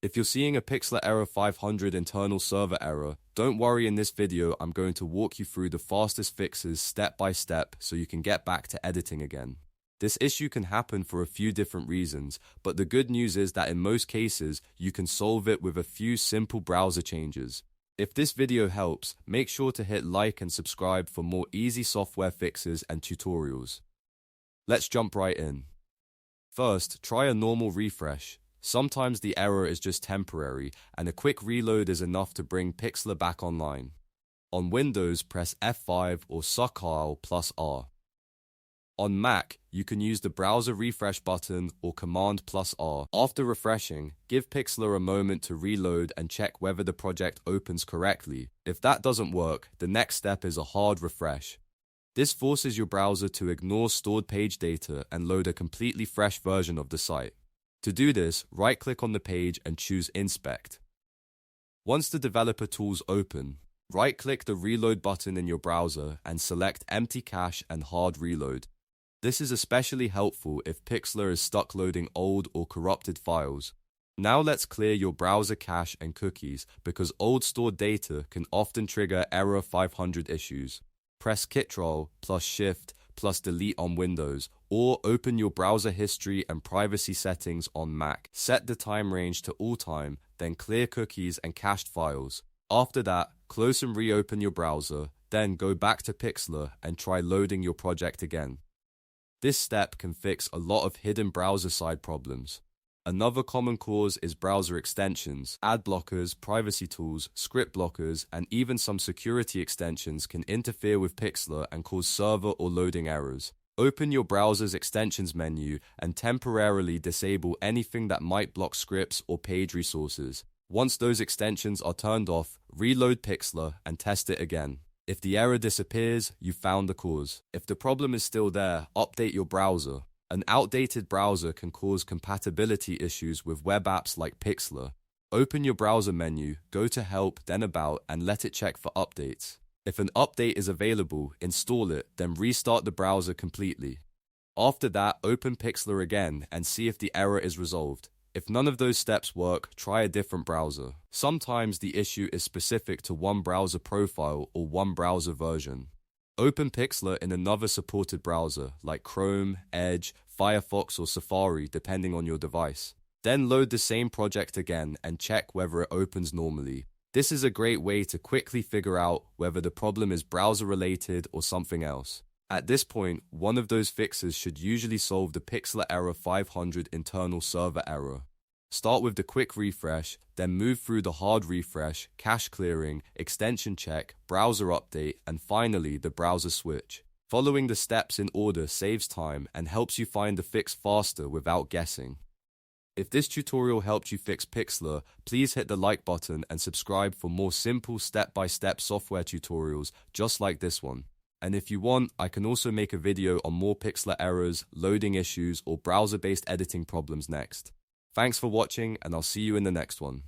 If you're seeing a Pixlr Error 500 internal server error, don't worry. In this video, I'm going to walk you through the fastest fixes step by step so you can get back to editing again. This issue can happen for a few different reasons, but the good news is that in most cases, you can solve it with a few simple browser changes. If this video helps, make sure to hit like and subscribe for more easy software fixes and tutorials. Let's jump right in. First, try a normal refresh. Sometimes the error is just temporary, and a quick reload is enough to bring Pixlr back online. On Windows, press F5 or succal plus R. On Mac, you can use the browser refresh button or Command plus R. After refreshing, give Pixlr a moment to reload and check whether the project opens correctly. If that doesn't work, the next step is a hard refresh. This forces your browser to ignore stored page data and load a completely fresh version of the site. To do this, right-click on the page and choose Inspect. Once the developer tools open, right-click the Reload button in your browser and select Empty Cache and Hard Reload. This is especially helpful if Pixlr is stuck loading old or corrupted files. Now let's clear your browser cache and cookies because old stored data can often trigger Error 500 issues. Press Ctrl plus Shift plus Delete on Windows, or open your browser history and privacy settings on Mac. Set the time range to all time, then clear cookies and cached files. After that, close and reopen your browser, then go back to Pixlr and try loading your project again. This step can fix a lot of hidden browser side problems. Another common cause is browser extensions. Ad blockers, privacy tools, script blockers, and even some security extensions can interfere with Pixlr and cause server or loading errors. Open your browser's extensions menu and temporarily disable anything that might block scripts or page resources. Once those extensions are turned off, reload Pixlr and test it again. If the error disappears, you found the cause. If the problem is still there, update your browser. An outdated browser can cause compatibility issues with web apps like Pixlr. Open your browser menu, go to Help, then About, and let it check for updates. If an update is available, install it, then restart the browser completely. After that, open Pixlr again and see if the error is resolved. If none of those steps work, try a different browser. Sometimes the issue is specific to one browser profile or one browser version. Open Pixlr in another supported browser like Chrome, Edge, Firefox, or Safari depending on your device. Then load the same project again and check whether it opens normally. This is a great way to quickly figure out whether the problem is browser related or something else. At this point, one of those fixes should usually solve the Pixlr Error 500 internal server error. Start with the quick refresh, then move through the hard refresh, cache clearing, extension check, browser update, and finally the browser switch. Following the steps in order saves time and helps you find the fix faster without guessing. If this tutorial helped you fix Pixlr, please hit the like button and subscribe for more simple step-by-step software tutorials just like this one. And if you want, I can also make a video on more Pixlr errors, loading issues, or browser-based editing problems next. Thanks for watching, and I'll see you in the next one.